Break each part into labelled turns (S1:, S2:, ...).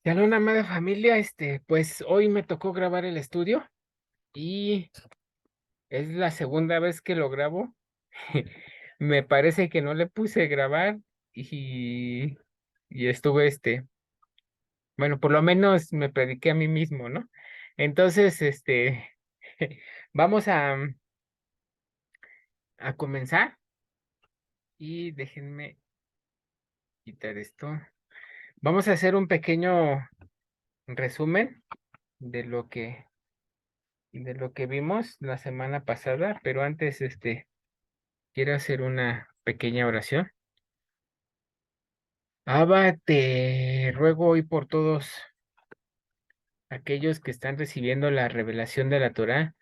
S1: Shalom, amada familia, pues hoy me tocó grabar el estudio y es la segunda vez que lo grabo. Me parece que no le puse grabar y, y estuve, bueno, por lo menos me prediqué a mí mismo, ¿no? Entonces, vamos a comenzar y déjenme quitar esto. Vamos a hacer un pequeño resumen de lo que vimos la semana pasada, pero antes, quiero hacer una pequeña oración. Abba, te ruego hoy por todos aquellos que están recibiendo la revelación de la Torá,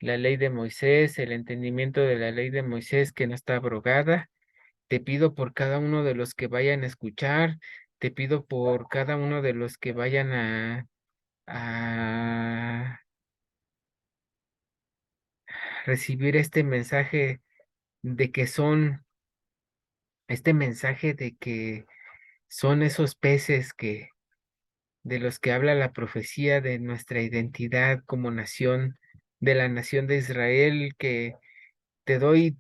S1: la ley de Moisés, el entendimiento de la ley de Moisés que no está abrogada. Te pido por cada uno de los que vayan a escuchar, te pido por cada uno de los que vayan a recibir este mensaje de que son, este mensaje de que son esos peces que de los que habla la profecía de nuestra identidad como nación, de la nación de Israel, que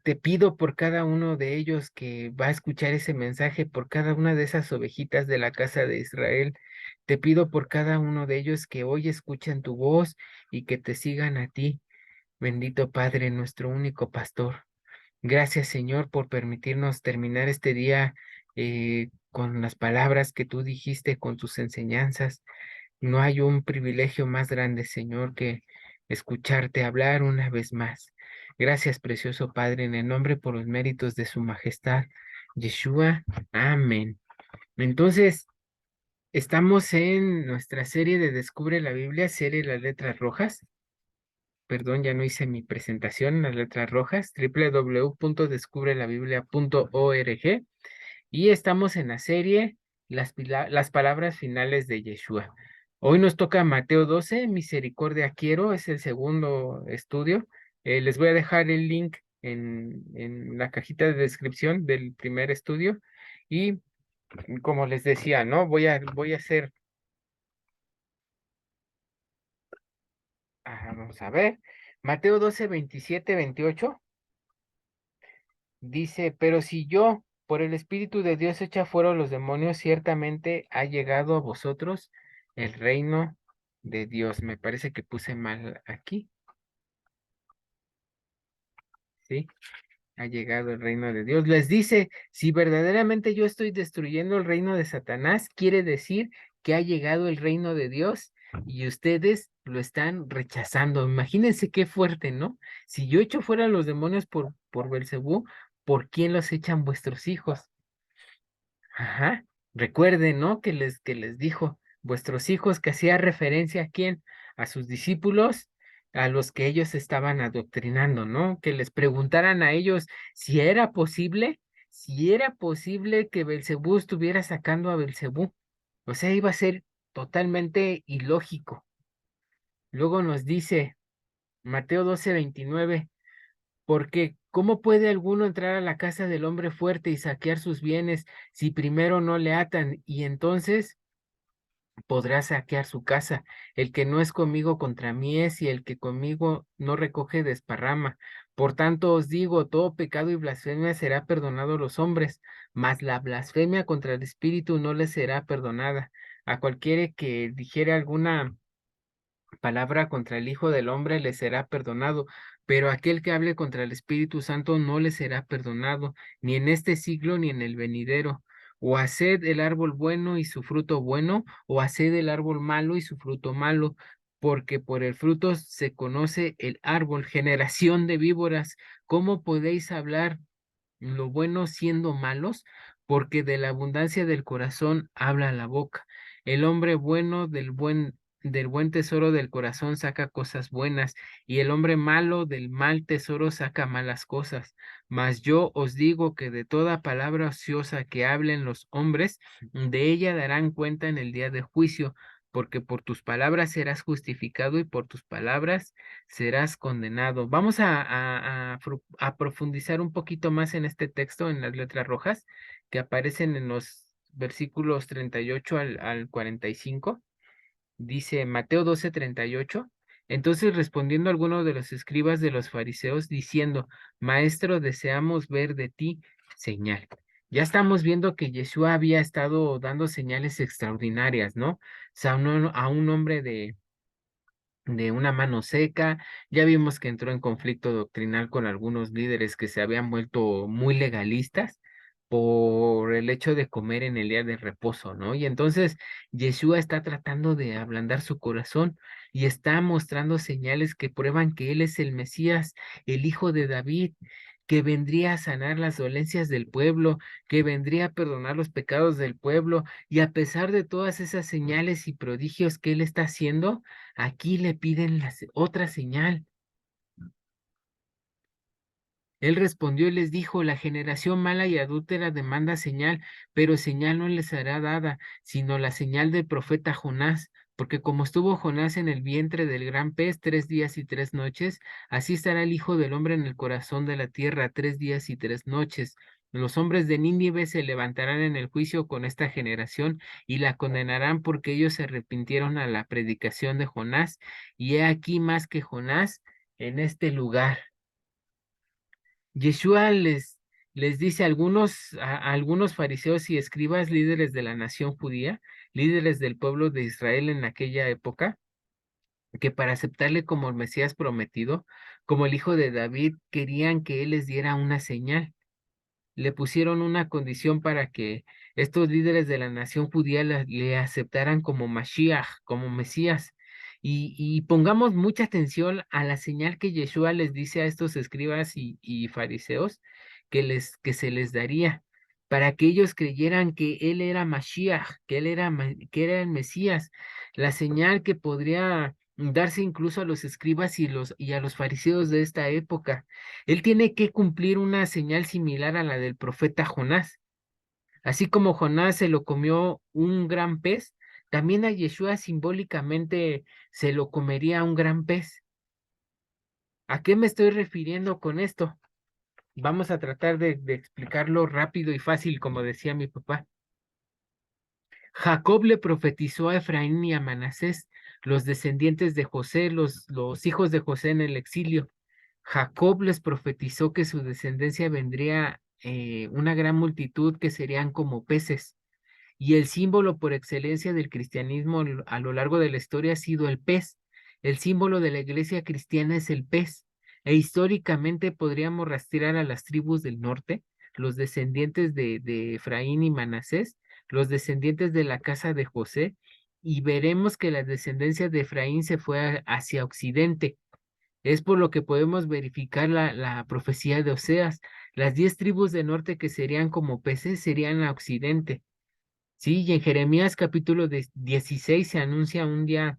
S1: te pido por cada uno de ellos que va a escuchar ese mensaje, por cada una de esas ovejitas de la casa de Israel. Te pido por cada uno de ellos que hoy escuchen tu voz y que te sigan a ti, bendito Padre, nuestro único pastor. Gracias, Señor, por permitirnos terminar este día con las palabras que tú dijiste, con tus enseñanzas. No hay un privilegio más grande, Señor, que escucharte hablar una vez más. Gracias, precioso Padre, en el nombre por los méritos de su majestad, Yeshua. Amén. Entonces, estamos en nuestra serie de Descubre la Biblia, serie Las Letras Rojas. Perdón, ya no hice mi presentación, Las Letras Rojas, www.descubrelabiblia.org. Y estamos en la serie las palabras finales de Yeshua. Hoy nos toca Mateo 12, Misericordia quiero, es el segundo estudio. Les voy a dejar el link en la cajita de descripción del primer estudio. Y como les decía, ¿no? Voy a hacer, vamos a ver, Mateo 12, 27, 28. Dice, pero si yo, por el Espíritu de Dios, echa fuera los demonios, ciertamente ha llegado a vosotros el reino de Dios. Me parece que puse mal aquí, ¿sí? Ha llegado el reino de Dios. Les dice, si verdaderamente yo estoy destruyendo el reino de Satanás, quiere decir que ha llegado el reino de Dios y ustedes lo están rechazando. Imagínense qué fuerte, ¿no? Si yo echo fuera los demonios por Belcebú, ¿por quién los echan vuestros hijos? Ajá, recuerden, ¿no? Que les dijo, vuestros hijos, que hacía referencia a quién, a sus discípulos, a los que ellos estaban adoctrinando, ¿no? Que les preguntaran a ellos si era posible que Belcebú estuviera sacando a Belcebú. O sea, iba a ser totalmente ilógico. Luego nos dice Mateo 12:29. Porque, ¿cómo puede alguno entrar a la casa del hombre fuerte y saquear sus bienes si primero no le atan y entonces podrá saquear su casa? El que no es conmigo contra mí es y el que conmigo no recoge desparrama. Por tanto os digo, todo pecado y blasfemia será perdonado a los hombres, mas la blasfemia contra el Espíritu no le será perdonada. A cualquiera que dijere alguna palabra contra el Hijo del Hombre le será perdonado, pero aquel que hable contra el Espíritu Santo no le será perdonado, ni en este siglo ni en el venidero. O haced el árbol bueno y su fruto bueno, o haced el árbol malo y su fruto malo, porque por el fruto se conoce el árbol. Generación de víboras, ¿cómo podéis hablar lo bueno siendo malos? Porque de la abundancia del corazón habla la boca. El hombre bueno del buen tesoro del corazón saca cosas buenas, y el hombre malo del mal tesoro saca malas cosas. Mas yo os digo que de toda palabra ociosa que hablen los hombres, de ella darán cuenta en el día de juicio, porque por tus palabras serás justificado y por tus palabras serás condenado. Vamos a profundizar un poquito más en este texto, en las letras rojas, que aparecen en los versículos 38 al 45. Dice Mateo 12:38. Entonces respondiendo algunos de los escribas de los fariseos, diciendo, Maestro, deseamos ver de ti señal. Ya estamos viendo que Yeshua había estado dando señales extraordinarias, ¿no? O sea, a un hombre de una mano seca. Ya vimos que entró en conflicto doctrinal con algunos líderes que se habían vuelto muy legalistas por el hecho de comer en el día de reposo, ¿no? Y entonces Yeshua está tratando de ablandar su corazón y está mostrando señales que prueban que Él es el Mesías, el Hijo de David, que vendría a sanar las dolencias del pueblo, que vendría a perdonar los pecados del pueblo, y a pesar de todas esas señales y prodigios que Él está haciendo, aquí le piden otra señal. Él respondió y les dijo, la generación mala y adúltera demanda señal, pero señal no les será dada, sino la señal del profeta Jonás, porque como estuvo Jonás en el vientre del gran pez 3 días y 3 noches, así estará el Hijo del Hombre en el corazón de la tierra 3 días y 3 noches. Los hombres de Nínive se levantarán en el juicio con esta generación y la condenarán porque ellos se arrepintieron a la predicación de Jonás, y he aquí más que Jonás en este lugar. Yeshua les dice a algunos fariseos y escribas, líderes de la nación judía, líderes del pueblo de Israel en aquella época, que para aceptarle como el Mesías prometido, como el hijo de David, querían que él les diera una señal. Le pusieron una condición para que estos líderes de la nación judía le aceptaran como Mashiach, como Mesías. Y pongamos mucha atención a la señal que Yeshua les dice a estos escribas y fariseos que se les daría para que ellos creyeran que él era Mashiach, que era el Mesías, la señal que podría darse incluso a los escribas y a los fariseos de esta época. Él tiene que cumplir una señal similar a la del profeta Jonás. Así como Jonás se lo comió un gran pez, también a Yeshua simbólicamente se lo comería un gran pez. ¿A qué me estoy refiriendo con esto? Vamos a tratar de explicarlo rápido y fácil, como decía mi papá. Jacob le profetizó a Efraín y a Manasés, los descendientes de José, los hijos de José en el exilio. Jacob les profetizó que su descendencia vendría una gran multitud que serían como peces. Y el símbolo por excelencia del cristianismo a lo largo de la historia ha sido el pez. El símbolo de la iglesia cristiana es el pez. E históricamente podríamos rastrear a las tribus del norte, los descendientes de Efraín y Manasés, los descendientes de la casa de José, y veremos que la descendencia de Efraín se fue hacia occidente. Es por lo que podemos verificar la profecía de Oseas. Las 10 tribus del norte que serían como peces serían a occidente. Sí, y en Jeremías capítulo 16 se anuncia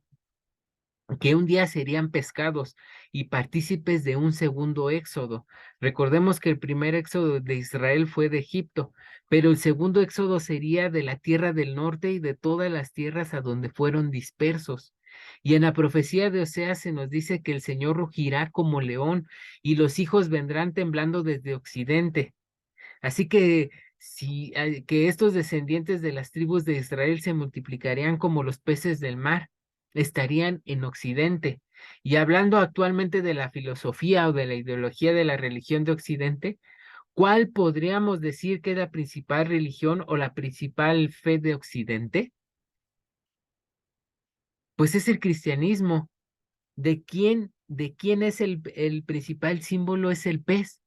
S1: que un día serían pescados y partícipes de un segundo éxodo. Recordemos que el primer éxodo de Israel fue de Egipto, pero el segundo éxodo sería de la tierra del norte y de todas las tierras a donde fueron dispersos. Y en la profecía de Oseas se nos dice que el Señor rugirá como león y los hijos vendrán temblando desde occidente. Así que que estos descendientes de las tribus de Israel se multiplicarían como los peces del mar, estarían en Occidente. Y hablando actualmente de la filosofía o de la ideología de la religión de Occidente, ¿cuál podríamos decir que es la principal religión o la principal fe de Occidente? Pues es el cristianismo. ¿De quién es el principal símbolo? Es el pez.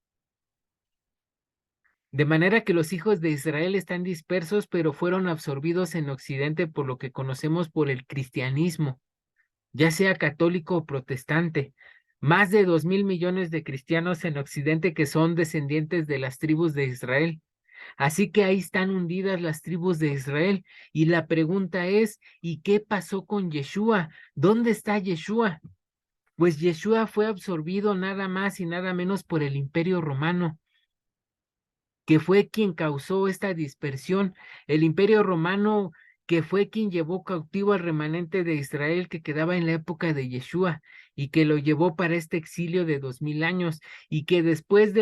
S1: De manera que los hijos de Israel están dispersos, pero fueron absorbidos en Occidente por lo que conocemos por el cristianismo, ya sea católico o protestante. Más de 2.000 millones de cristianos en Occidente que son descendientes de las tribus de Israel. Así que ahí están hundidas las tribus de Israel. Y la pregunta es, ¿y qué pasó con Yeshua? ¿Dónde está Yeshua? Pues Yeshua fue absorbido nada más y nada menos por el Imperio Romano, que fue quien causó esta dispersión, el Imperio Romano, que fue quien llevó cautivo al remanente de Israel que quedaba en la época de Yeshua y que lo llevó para este exilio de 2.000 años, y que después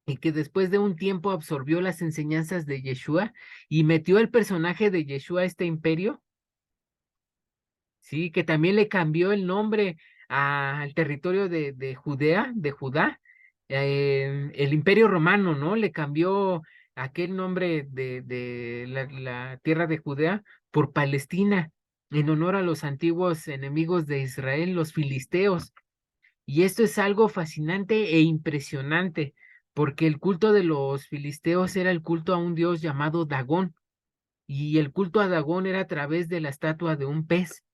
S1: y que después de un tiempo absorbió las enseñanzas de Yeshua y metió el personaje de Yeshua a este imperio, sí, que también le cambió el nombre al territorio de Judea, de Judá, el Imperio Romano, ¿no? Le cambió aquel nombre de la tierra de Judea por Palestina, en honor a los antiguos enemigos de Israel, los filisteos. Y esto es algo fascinante e impresionante, porque el culto de los filisteos era el culto a un dios llamado Dagón, y el culto a Dagón era a través de la estatua de un pez.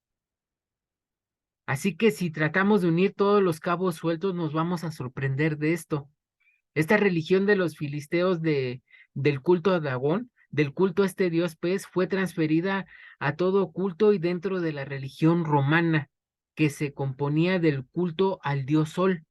S1: Así que si tratamos de unir todos los cabos sueltos, nos vamos a sorprender de esto. Esta religión de los filisteos del culto a Dagón, del culto a este dios pez, fue transferida a todo culto y dentro de la religión romana, que se componía del culto al dios Sol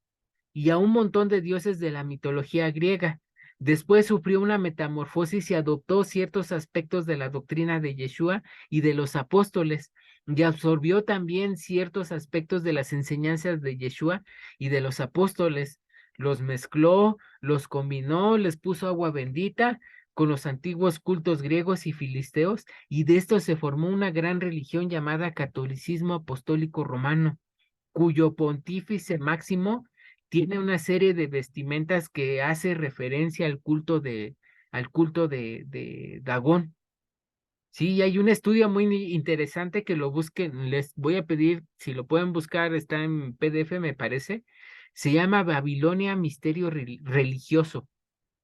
S1: y a un montón de dioses de la mitología griega. Después sufrió una metamorfosis y adoptó ciertos aspectos de la doctrina de Yeshua y de los apóstoles, y absorbió también ciertos aspectos de las enseñanzas de Yeshua y de los apóstoles. Los mezcló, los combinó, les puso agua bendita con los antiguos cultos griegos y filisteos, y de esto se formó una gran religión llamada Catolicismo Apostólico Romano, cuyo pontífice máximo tiene una serie de vestimentas que hace referencia al culto de Dagón. Sí, hay un estudio muy interesante que lo busquen. Les voy a pedir, si lo pueden buscar, está en PDF, me parece. Se llama Babilonia Misterio Religioso,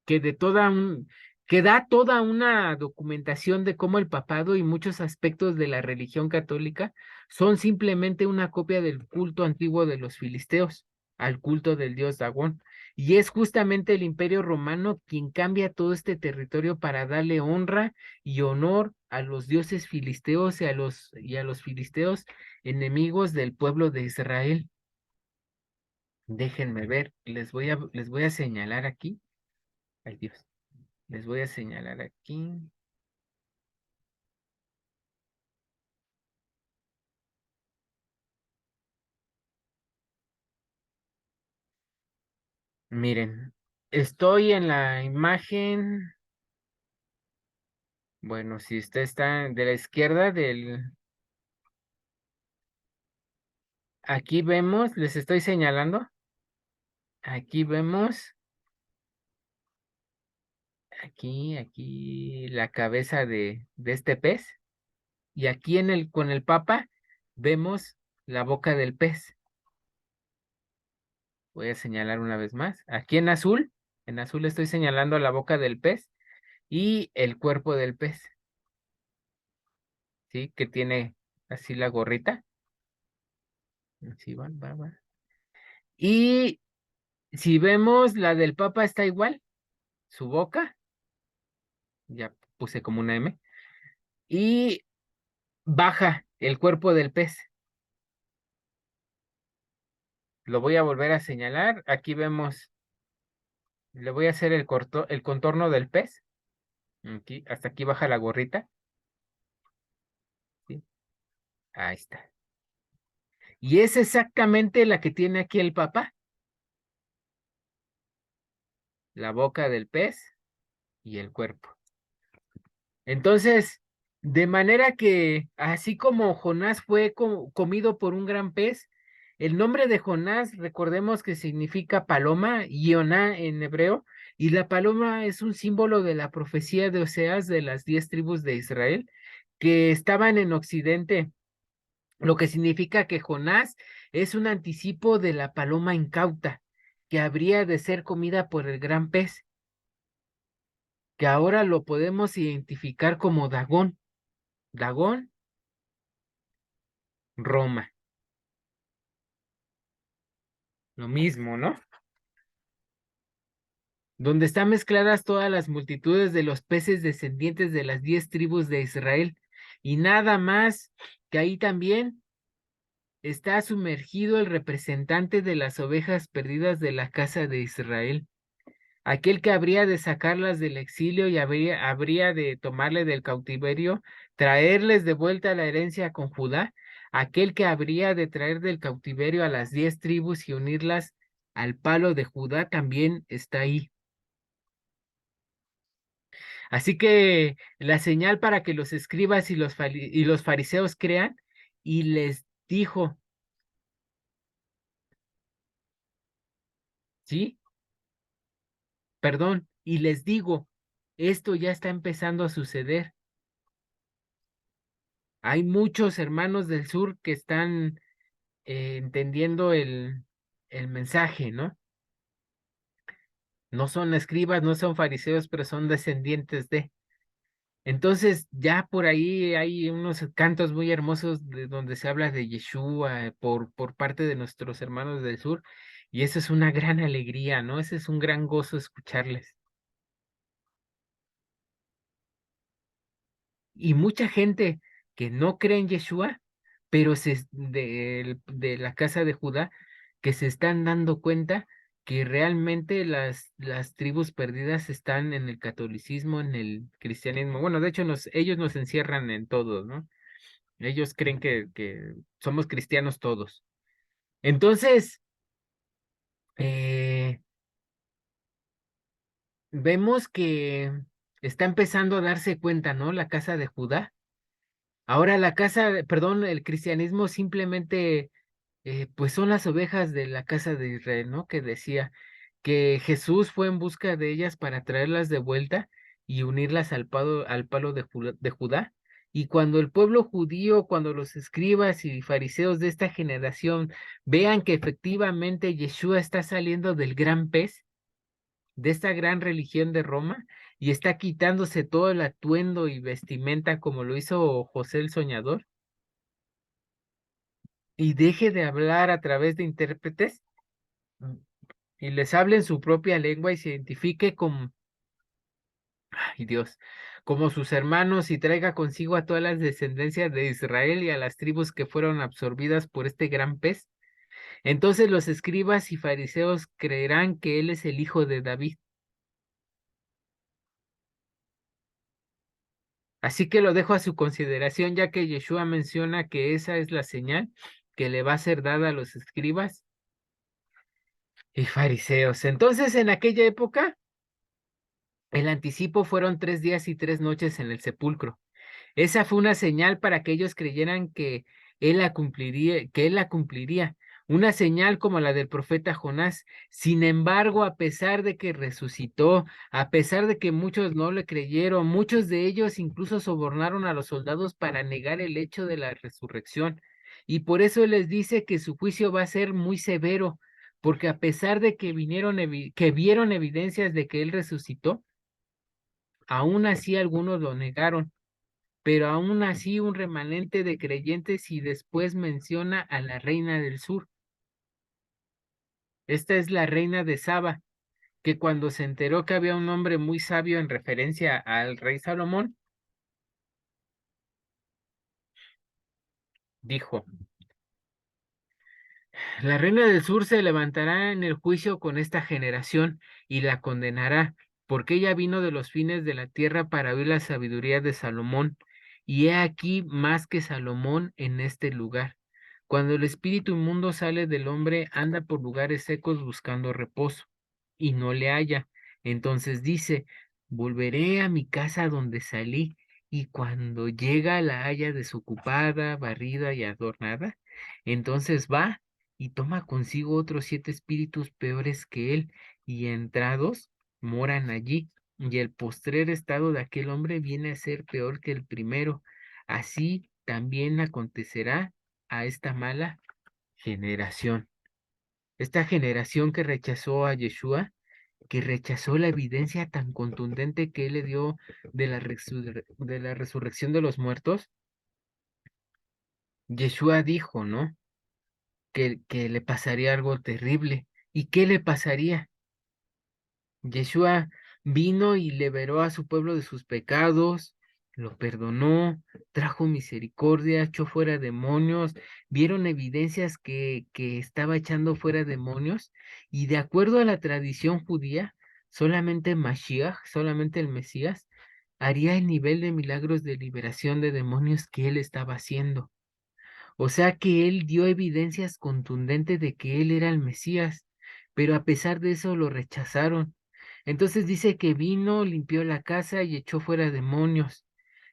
S1: que de toda un, que da toda una documentación de cómo el papado y muchos aspectos de la religión católica son simplemente una copia del culto antiguo de los filisteos al culto del dios Dagón. Y es justamente el Imperio Romano quien cambia todo este territorio para darle honra y honor a los dioses filisteos y a los filisteos enemigos del pueblo de Israel. Déjenme ver, les voy a señalar aquí. Ay, Dios. Les voy a señalar aquí. Miren, estoy en la imagen. Bueno, si usted está de la izquierda aquí vemos, les estoy señalando. Aquí vemos, aquí la cabeza de este pez. Y aquí con el papa vemos la boca del pez. Voy a señalar una vez más. Aquí en azul estoy señalando la boca del pez y el cuerpo del pez. ¿Sí? Que tiene así la gorrita. Sí, va. Y si vemos la del Papa está igual, su boca, ya puse como una M, y baja el cuerpo del pez. Lo voy a volver a señalar. Aquí vemos, le voy a hacer el contorno del pez. Aquí, hasta aquí baja la gorrita. ¿Sí? Ahí está. Y es exactamente la que tiene aquí el Papa, la boca del pez y el cuerpo. Entonces, de manera que así como Jonás fue comido por un gran pez, el nombre de Jonás, recordemos que significa paloma, Ioná en hebreo, y la paloma es un símbolo de la profecía de Oseas de las 10 tribus de Israel que estaban en Occidente, lo que significa que Jonás es un anticipo de la paloma incauta, que habría de ser comida por el gran pez, que ahora lo podemos identificar como Dagón. Dagón, Roma, lo mismo, ¿no? Donde están mezcladas todas las multitudes de los peces descendientes de las 10 tribus de Israel. Y nada más que ahí también está sumergido el representante de las ovejas perdidas de la casa de Israel, aquel que habría de sacarlas del exilio y habría de tomarle del cautiverio, traerles de vuelta la herencia con Judá, aquel que habría de traer del cautiverio a las 10 tribus y unirlas al palo de Judá también está ahí. Así que la señal para que los escribas y y los fariseos crean, y les dijo, ¿sí? Perdón, y les digo, esto ya está empezando a suceder. Hay muchos hermanos del sur que están entendiendo el mensaje, ¿no? No son escribas, no son fariseos, pero son descendientes de. Entonces, ya por ahí hay unos cantos muy hermosos de donde se habla de Yeshua por parte de nuestros hermanos del sur, y eso es una gran alegría, ¿no? Ese es un gran gozo escucharles. Y mucha gente que no cree en Yeshua, pero de la casa de Judá, que se están dando cuenta que realmente las tribus perdidas están en el catolicismo, en el cristianismo. Bueno, de hecho, ellos nos encierran en todo, ¿no? Ellos creen que somos cristianos todos. Entonces, eh, vemos que está empezando a darse cuenta, ¿no? La casa de Judá. Ahora perdón, el cristianismo simplemente, pues son las ovejas de la casa de Israel, ¿no? Que decía que Jesús fue en busca de ellas para traerlas de vuelta y unirlas al palo de Judá. Y cuando el pueblo judío, cuando los escribas y fariseos de esta generación vean que efectivamente Yeshua está saliendo del gran pez, de esta gran religión de Roma, y está quitándose todo el atuendo y vestimenta como lo hizo José el Soñador, y deje de hablar a través de intérpretes y les hable en su propia lengua y se identifique como, ay Dios, como sus hermanos y traiga consigo a todas las descendencias de Israel y a las tribus que fueron absorbidas por este gran pez. Entonces los escribas y fariseos creerán que él es el hijo de David. Así que lo dejo a su consideración, ya que Yeshua menciona que esa es la señal que le va a ser dada a los escribas y fariseos. Entonces, en aquella época, el anticipo fueron 3 días y 3 noches en el sepulcro. Esa fue una señal para que ellos creyeran que él la cumpliría, una señal como la del profeta Jonás. Sin embargo, a pesar de que resucitó, a pesar de que muchos no le creyeron, muchos de ellos incluso sobornaron a los soldados para negar el hecho de la resurrección. Y por eso él les dice que su juicio va a ser muy severo, porque a pesar de que que vieron evidencias de que él resucitó, aún así algunos lo negaron, pero aún así un remanente de creyentes, y después menciona a la reina del sur. Esta es la reina de Saba, que cuando se enteró que había un hombre muy sabio en referencia al rey Salomón, dijo, la reina del sur se levantará en el juicio con esta generación y la condenará, porque ella vino de los fines de la tierra para oír la sabiduría de Salomón, y he aquí más que Salomón en este lugar. Cuando el espíritu inmundo sale del hombre, anda por lugares secos buscando reposo, y no le halla. Entonces dice, volveré a mi casa donde salí, y cuando llega la halla desocupada, barrida y adornada, entonces va y toma consigo otros 7 espíritus peores que él, y entrados moran allí, y el postrer estado de aquel hombre viene a ser peor que el primero. Así también acontecerá a esta mala generación. Esta generación que rechazó a Yeshua, que rechazó la evidencia tan contundente que él le dio de de la resurrección de los muertos. Yeshua dijo, ¿no? Que le pasaría algo terrible. ¿Y qué le pasaría? Yeshua vino y liberó a su pueblo de sus pecados, lo perdonó, trajo misericordia, echó fuera demonios, vieron evidencias que estaba echando fuera demonios, y de acuerdo a la tradición judía, solamente Mashiach, solamente el Mesías, haría el nivel de milagros de liberación de demonios que él estaba haciendo. O sea que él dio evidencias contundentes de que él era el Mesías, pero a pesar de eso lo rechazaron. Entonces dice que vino, limpió la casa y echó fuera demonios.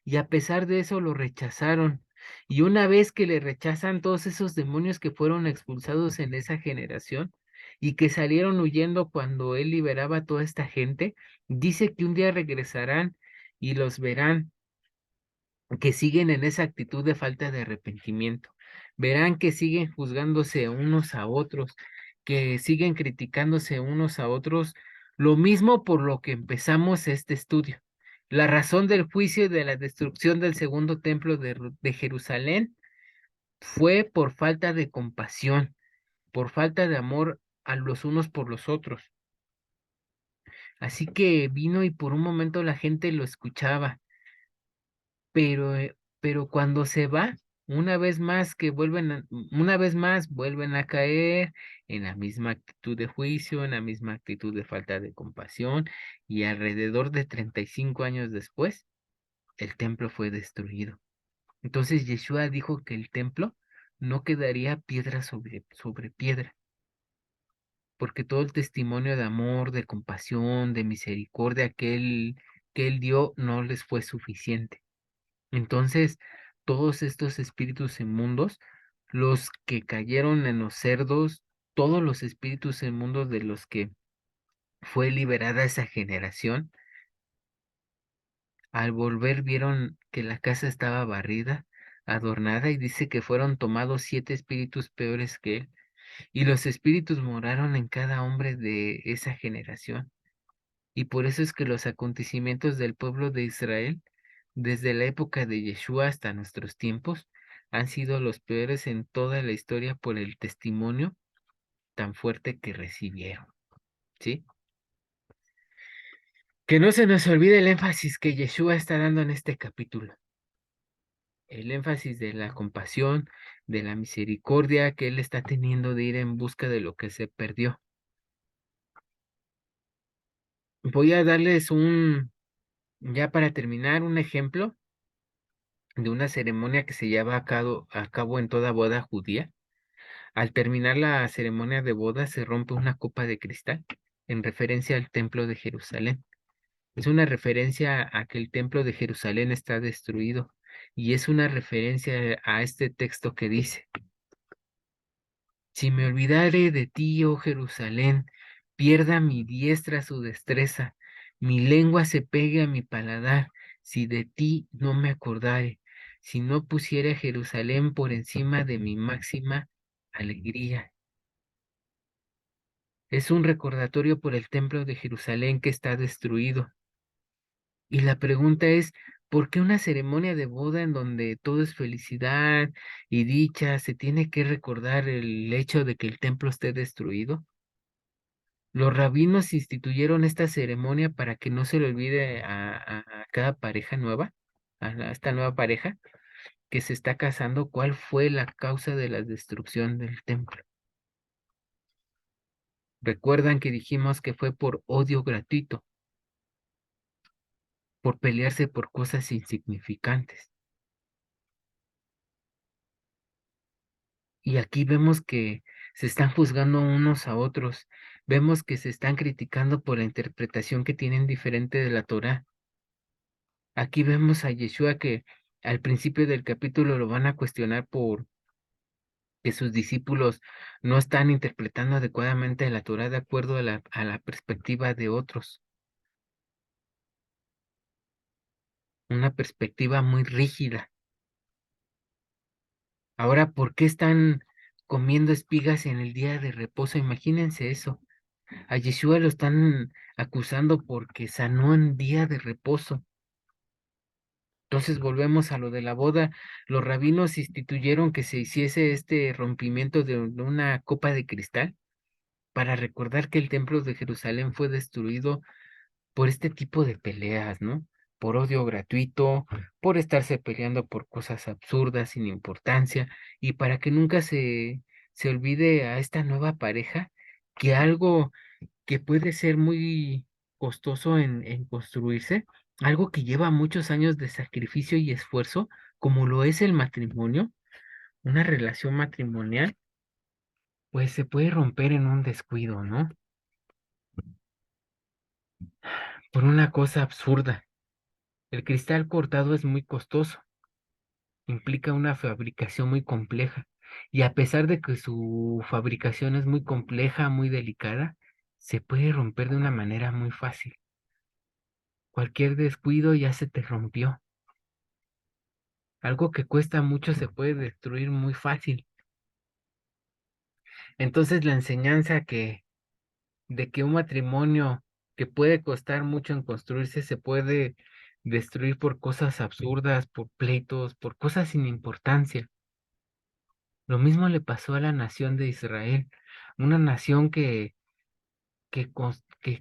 S1: Y a pesar de eso lo rechazaron. Y una vez que le rechazan todos esos demonios que fueron expulsados en esa generación y que salieron huyendo cuando él liberaba a toda esta gente, dice que un día regresarán y los verán que siguen en esa actitud de falta de arrepentimiento. Verán que siguen juzgándose unos a otros, que siguen criticándose unos a otros, lo mismo por lo que empezamos este estudio. La razón del juicio y de la destrucción del segundo templo de Jerusalén fue por falta de compasión, por falta de amor a los unos por los otros. Así que vino y por un momento la gente lo escuchaba, pero cuando se va, una vez más vuelven a caer en la misma actitud de juicio, en la misma actitud de falta de compasión, y alrededor de 35 años después, el templo fue destruido. Entonces Yeshua dijo que el templo no quedaría piedra sobre piedra, porque todo el testimonio de amor, de compasión, de misericordia que él dio no les fue suficiente. Entonces, todos estos espíritus inmundos, los que cayeron en los cerdos, todos los espíritus inmundos de los que fue liberada esa generación, al volver vieron que la casa estaba barrida, adornada, y dice que fueron tomados 7 espíritus peores que él, y los espíritus moraron en cada hombre de esa generación. Y por eso es que los acontecimientos del pueblo de Israel, desde la época de Yeshua hasta nuestros tiempos, han sido los peores en toda la historia por el testimonio tan fuerte que recibieron, ¿sí? Que no se nos olvide el énfasis que Yeshua está dando en este capítulo, el énfasis de la compasión, de la misericordia que él está teniendo de ir en busca de lo que se perdió. Voy a darles ya para terminar, un ejemplo de una ceremonia que se lleva a cabo en toda boda judía. Al terminar la ceremonia de boda se rompe una copa de cristal en referencia al templo de Jerusalén. Es una referencia a que el templo de Jerusalén está destruido y es una referencia a este texto que dice: si me olvidare de ti, oh Jerusalén, pierda mi diestra su destreza, mi lengua se pegue a mi paladar, si de ti no me acordare, si no pusiera a Jerusalén por encima de mi máxima alegría. Es un recordatorio por el templo de Jerusalén que está destruido. Y la pregunta es, ¿por qué una ceremonia de boda en donde todo es felicidad y dicha se tiene que recordar el hecho de que el templo esté destruido? Los rabinos instituyeron esta ceremonia para que no se le olvide a cada pareja nueva, a esta nueva pareja que se está casando, cuál fue la causa de la destrucción del templo. Recuerdan que dijimos que fue por odio gratuito, por pelearse por cosas insignificantes. Y aquí vemos que se están juzgando unos a otros, vemos que se están criticando por la interpretación que tienen diferente de la Torá. Aquí vemos a Yeshua que al principio del capítulo lo van a cuestionar por que sus discípulos no están interpretando adecuadamente la Torá de acuerdo a la perspectiva de otros, una perspectiva muy rígida. Ahora, ¿por qué están comiendo espigas en el día de reposo? Imagínense eso. A Yeshua lo están acusando porque sanó en día de reposo. Entonces volvemos a lo de la boda. Los rabinos instituyeron que se hiciese este rompimiento de una copa de cristal para recordar que el templo de Jerusalén fue destruido por este tipo de peleas, ¿no? Por odio gratuito, por estarse peleando por cosas absurdas, sin importancia, y para que nunca se olvide a esta nueva pareja que algo que puede ser muy costoso en construirse, algo que lleva muchos años de sacrificio y esfuerzo, como lo es el matrimonio, una relación matrimonial, pues se puede romper en un descuido, ¿no? por una cosa absurda. El cristal cortado es muy costoso, implica una fabricación muy compleja, y a pesar de que su fabricación es muy compleja, muy delicada, se puede romper de una manera muy fácil. Cualquier descuido ya se te rompió. Algo que cuesta mucho se puede destruir muy fácil. Entonces la enseñanza de que un matrimonio que puede costar mucho en construirse se puede destruir por cosas absurdas, por pleitos, por cosas sin importancia. Lo mismo le pasó a la nación de Israel, una nación que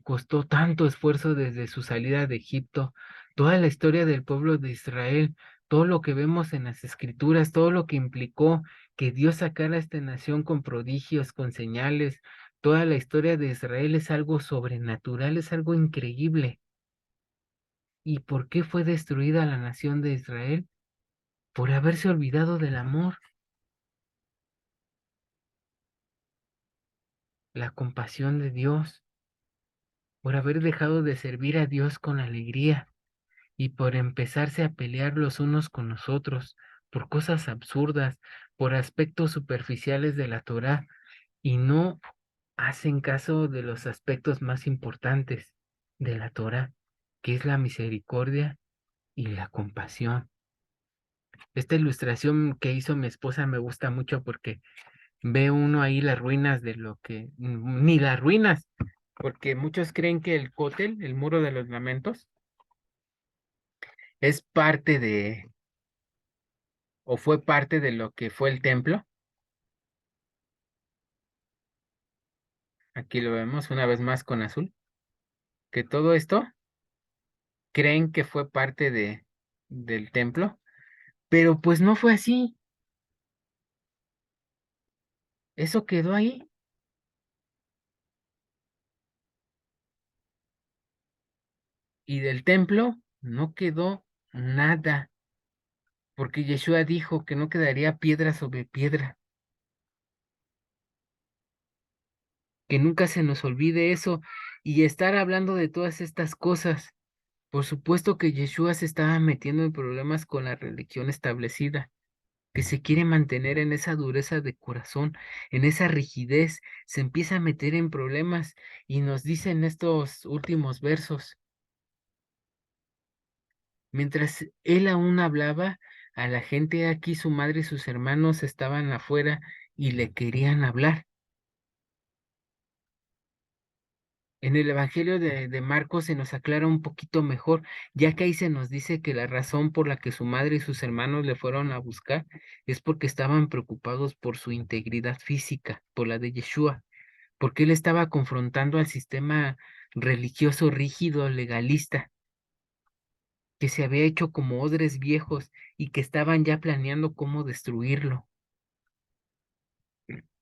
S1: costó tanto esfuerzo desde su salida de Egipto, toda la historia del pueblo de Israel, todo lo que vemos en las escrituras, todo lo que implicó que Dios sacara a esta nación con prodigios, con señales, toda la historia de Israel es algo sobrenatural, es algo increíble. ¿Y por qué fue destruida la nación de Israel? Por haberse olvidado del amor, la compasión de Dios, por haber dejado de servir a Dios con alegría y por empezarse a pelear los unos con los otros, por cosas absurdas, por aspectos superficiales de la Torá, y no hacen caso de los aspectos más importantes de la Torá, que es la misericordia y la compasión. Esta ilustración que hizo mi esposa me gusta mucho porque ve uno ahí las ruinas de lo que, ni las ruinas, porque muchos creen que el cótel, el muro de los lamentos, es parte de, o fue parte de lo que fue el templo. Aquí lo vemos una vez más con azul, que todo esto creen que fue parte del templo, pero pues no fue así. Eso quedó ahí y del templo no quedó nada, porque Yeshua dijo que no quedaría piedra sobre piedra, que nunca se nos olvide eso y estar hablando de todas estas cosas. Por supuesto que Yeshua se estaba metiendo en problemas con la religión establecida, que se quiere mantener en esa dureza de corazón, en esa rigidez, se empieza a meter en problemas y nos dice en estos últimos versos, mientras él aún hablaba, a la gente aquí, su madre y sus hermanos estaban afuera y le querían hablar. En el Evangelio de Marcos se nos aclara un poquito mejor, ya que ahí se nos dice que la razón por la que su madre y sus hermanos le fueron a buscar es porque estaban preocupados por su integridad física, por la de Yeshua, porque él estaba confrontando al sistema religioso rígido, legalista, que se había hecho como odres viejos y que estaban ya planeando cómo destruirlo,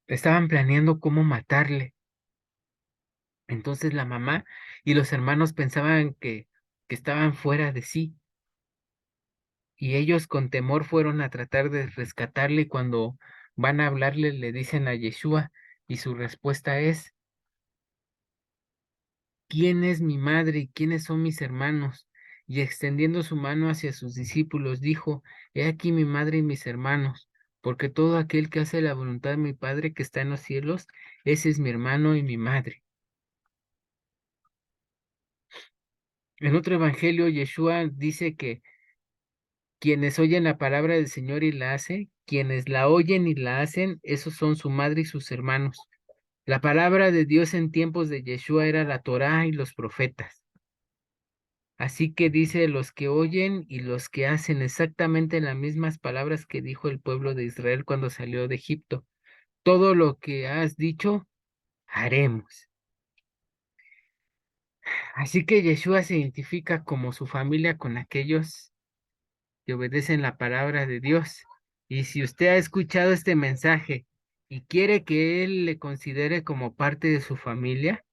S1: estaban planeando cómo matarle. Entonces la mamá y los hermanos pensaban que estaban fuera de sí y ellos con temor fueron a tratar de rescatarle y cuando van a hablarle le dicen a Yeshua y su respuesta es, ¿quién es mi madre y quiénes son mis hermanos? Y extendiendo su mano hacia sus discípulos dijo, He aquí mi madre y mis hermanos, porque todo aquel que hace la voluntad de mi Padre que está en los cielos, ese es mi hermano y mi madre. En otro evangelio, Yeshua dice que quienes oyen la palabra del Señor y la hacen, quienes la oyen y la hacen, esos son su madre y sus hermanos. La palabra de Dios en tiempos de Yeshua era la Torá y los profetas. Así que dice los que oyen y los que hacen exactamente las mismas palabras que dijo el pueblo de Israel cuando salió de Egipto. Todo lo que has dicho, haremos. Así que Yeshua se identifica como su familia con aquellos que obedecen la palabra de Dios. Y si usted ha escuchado este mensaje y quiere que Él le considere como parte de su familia,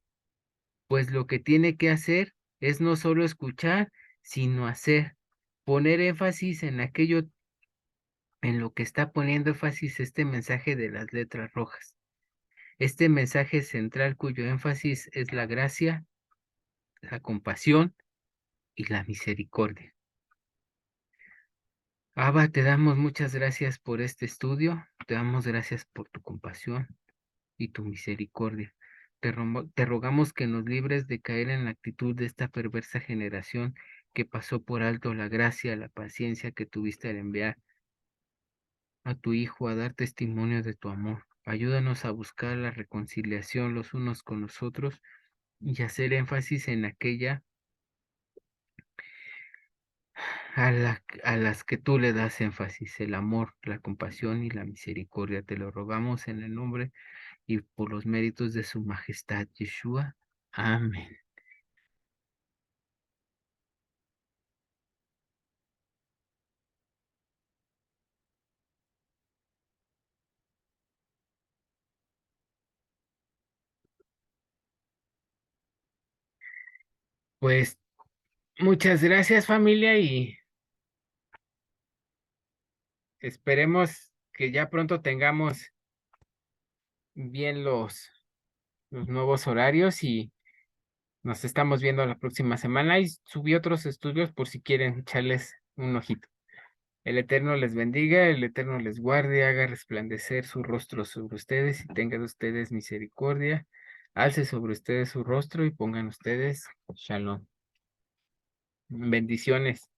S1: pues lo que tiene que hacer es no solo escuchar, sino hacer, poner énfasis en aquello en lo que está poniendo énfasis este mensaje de las letras rojas. Este mensaje central cuyo énfasis es la gracia, la compasión y la misericordia. Abba, te damos muchas gracias por este estudio, te damos gracias por tu compasión y tu misericordia. Te rogamos que nos libres de caer en la actitud de esta perversa generación que pasó por alto la gracia, la paciencia que tuviste al enviar a tu Hijo a dar testimonio de tu amor. Ayúdanos a buscar la reconciliación los unos con los otros y hacer énfasis en aquella a las que tú le das énfasis, el amor, la compasión y la misericordia. Te lo rogamos en el nombre y por los méritos de su majestad, Yeshua. Amén. Pues muchas gracias, familia, y esperemos que ya pronto tengamos bien los nuevos horarios y nos estamos viendo la próxima semana y subí otros estudios por si quieren echarles un ojito. El Eterno les bendiga, el Eterno les guarde, haga resplandecer su rostro sobre ustedes y tenga de ustedes misericordia. Alce sobre ustedes su rostro y pongan ustedes shalom. Bendiciones.